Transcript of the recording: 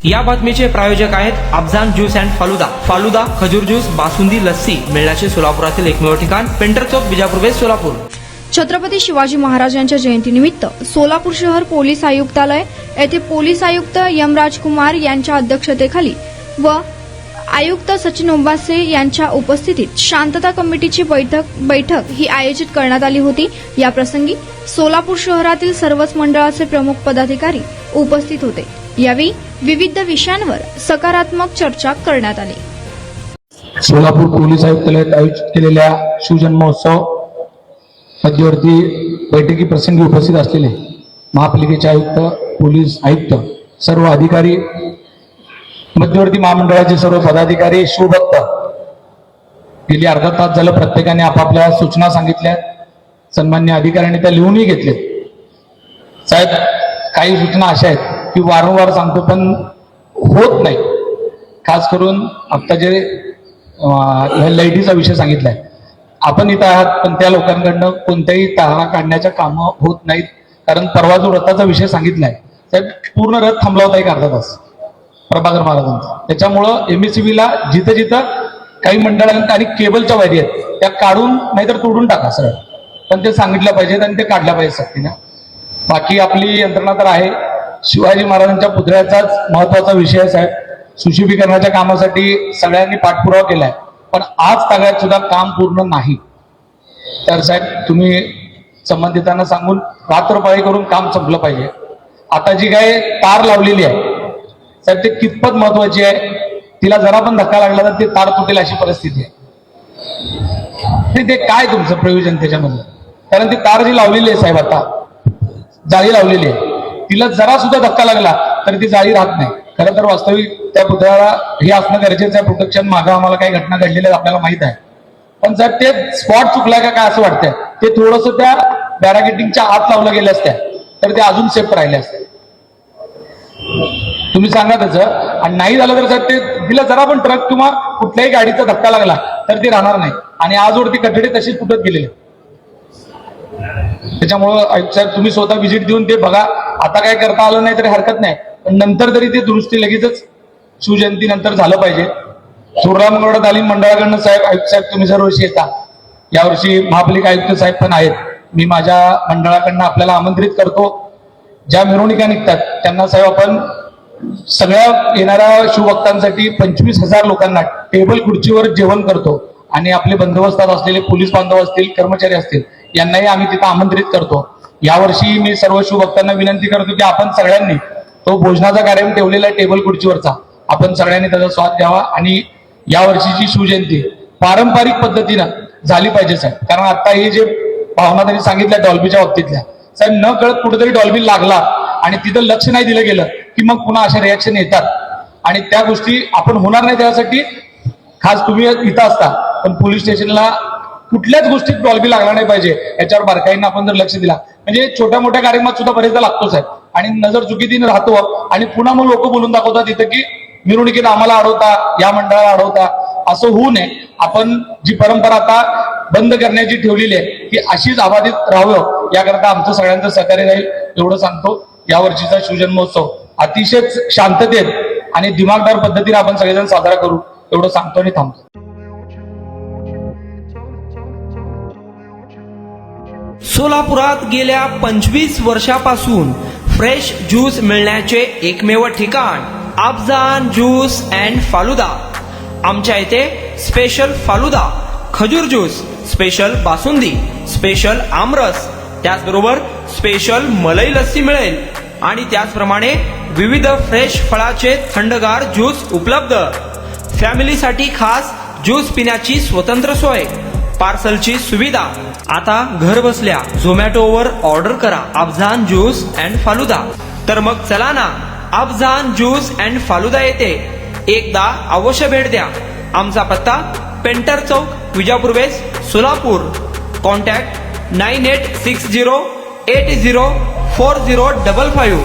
या बातमीचे प्रायोजक आहेत अफजान ज्यूस अँड फालुदा। फालुदा, खजूर ज्यूस, बासुंदी, लस्सी मिळण्याचे सोलापुरातील एकमेव ठिकाण पेंटर चौक, बिजापूर वेस्ट, सोलापूर। छत्रपती शिवाजी महाराज यांच्या जयंतीनिमित्त सोलापूर शहर पोलीस आयुक्तालय येथे पोलीस आयुक्त एम राजकुमार यांच्या अध्यक्षतेखाली व आयुक्त सचिन उंबासे यांच्या उपस्थितीत शांतता कमिटीची बैठक ही आयोजित करण्यात आली होती। या प्रसंगी सोलापूर शहरातील सर्वच मंडळाचे प्रमुख पदाधिकारी उपस्थित होते। यावेळी विविध विषयांवर सकारात्मक चर्चा करण्यात आली। सोलापूर पोलीस आयुक्तालयात आयोजित केलेल्या शिवजन्म महोत्सव मध्यवर्ती बैठकी प्रसंगी उपस्थित असलेले महापालिकेचे आयुक्त, पोलीस आयुक्त, सर्व अधिकारी, मध्यवर्ती महामंडळाचे सर्व पदाधिकारी, शिवभक्त, गेली अर्धा तास झालं प्रत्येकाने आपापल्या सूचना सांगितल्या। सन्मान्य अधिकाऱ्यांनी त्या लिहूनही घेतल्या। साहेब, काही सूचना अशा आहेत की वारंवार सांगतो पण होत नाही। खास करून आता जे लाईटीचा विषय सांगितलाय, आपण इथं आहात पण त्या लोकांकडनं कोणत्याही तारा काढण्याच्या कामं होत नाहीत। कारण परवा जो रथाचा विषय सांगितलाय साहेब, पूर्ण रथ थांबला होता एक अर्धा तास प्रभाकर महाराजांचा। त्याच्यामुळं एमएससीबीला जिथं जिथं काही मंडळांना आणि केबलच्या वायरी आहेत त्या काढून नाहीतर तोडून टाका सरळ, पण ते सांगितलं पाहिजेत आणि ते काढल्या पाहिजे सक्तीनं। बाकी आपली यंत्रणा तर आहे। शिवाजी महाराजांच्या पुतळ्याचाच महत्वाचा विषय आहे साहेब। सुशोभीकरणाच्या कामासाठी सगळ्यांनी पाठपुरावा केलाय, पण आज तागायत सुद्धा काम पूर्ण नाही। तर साहेब, तुम्ही संबंधितांना सांगून रात्रपाळी करून काम संपलं पाहिजे। आता जी काय तार लावलेली आहे साहेब, ते कितपत महत्वाची आहे, तिला जरा पण धक्का लागला तर ते तार तुटेल अशी परिस्थिती आहे। ते काय तुमचं प्रयोजन त्याच्यामधलं? कारण ती तार जी लावलेली आहे साहेब, आता जाळी लावलेली आहे, तिला जरा सुद्धा धक्का लागला तर ती जाळी राहत नाही। खरं तर वास्तविक त्या पुतळ्याला हे असणं गरजेचं आहे। प्रोटेक्शन मागं आम्हाला काही घटना घडलेल्या आपल्याला माहित आहे, पण जर ते स्पॉट चुकलाय का काय असं वाटतंय, ते थोडंसं त्या बॅरागेटिंगच्या आत लावलं गेलं असत्या तर ते अजून सेफ राहिले असते। तुम्ही सांगा त्याचं, आणि नाही झालं तर साहेब ते तिला जरा पण ट्रक किंवा कुठल्याही गाडीचा धक्का लागला तर ती राहणार नाही। आणि आजवर ती कठडी तशीच फुटत गेलेली। त्याच्यामुळं आयुक्त साहेब, तुम्ही स्वतः व्हिजिट देऊन ते बघा। आता काय करता आलं नाही तरी हरकत नाही, पण नंतर तरी ते दुरुस्ती लगेचच शिवजयंती नंतर झालं पाहिजे। थोरलामगड तालीम मंडळाकडनं साहेब, आयुक्त साहेब तुम्ही दरवर्षी येता, यावर्षी महापालिका आयुक्त साहेब पण आहेत। मी माझ्या मंडळाकडनं आपल्याला आमंत्रित करतो। ज्या मिरवणुका निघतात त्यांना साहेब आपण सगळ्या येणाऱ्या शिवभक्तांसाठी 25,000 लोकांना टेबल खुर्चीवर जेवण करतो, आणि आपले बंदोबस्तात असलेले पोलीस बांधव असतील, कर्मचारी असतील, यांनाही आम्ही तिथं आमंत्रित करतो। यावर्षी मी सर्व शिवभक्तांना विनंती करतो की आपण सगळ्यांनी तो भोजनाचा कार्यक्रम ठेवलेला आहे टेबल खुर्चीवरचा, आपण सगळ्यांनी त्याचा स्वाद द्यावा आणि यावर्षीची शिवजयंती पारंपरिक पद्धतीनं झाली पाहिजे साहेब। कारण आता हे जे भावना त्यांनी सांगितल्या डॉल्बीच्या बाबतीतल्या साहेब, न कळत कुठेतरी डॉल्बी लागला आणि तिथं लक्ष नाही दिलं गेलं की मग पुन्हा अशा रिॲक्शन येतात, आणि त्या गोष्टी आपण होणार नाही त्यासाठी खास तुम्ही इथं असता, पण पोलीस स्टेशनला कुठल्याच गोष्टीत डॉल्बी लागला नाही पाहिजे याच्यावर बारकाईनं आपण जर लक्ष दिला, म्हणजे छोट्या मोठ्या कार्यक्रमात सुद्धा बरेचदा लागतो साहेब, आणि नजर चुकीतीने राहतो, आणि पुन्हा मग लोक बोलून दाखवतात तिथं की मिरवणुकीत आम्हाला अडवता, या मंडळाला अडवता। असं होऊ नये। आपण जी परंपरा आता बंद करण्याची ठेवलेली आहे ती अशीच अबाधित राहावं याकरता आमचं सगळ्यांचं सहकार्य राहील एवढं सांगतो। यावर्षीचा शिवजन्मोत्सव अतिशय शांततेत आणि दिमागदार पद्धतीने आपण सगळेजण साजरा करू एवढं सांगतो आणि थांबतो। सोलापुरात गेल्या 25 वर्षापासून फ्रेश ज्यूस मिळण्याचे एकमेव ठिकाण अफजान ज्यूस अँड फालुदा। आमच्या इथे स्पेशल फालुदा, खजूर ज्यूस, स्पेशल बासुंदी, स्पेशल आमरस, त्याचबरोबर स्पेशल मलाई लस्सी मिळेल, आणि त्याचप्रमाणे विविध फ्रेश फळाचे थंडगार ज्यूस उपलब्ध। फॅमिलीसाठी खास ज्यूस पिण्याची स्वतंत्र सोय, पार्सलची सुविधा। आता घर बसल्या झोमॅटोवर ऑर्डर करा अफजान ज्यूस अँड फालुदा। तर मग चला ना, अफजान ज्यूस अँड फालुदा येथे एकदा अवश्य भेट द्या। आमचा पत्ता पेंटर चौक, बिजापूर वेस्ट, सोलापूर। कॉन्टॅक्ट 9860804055।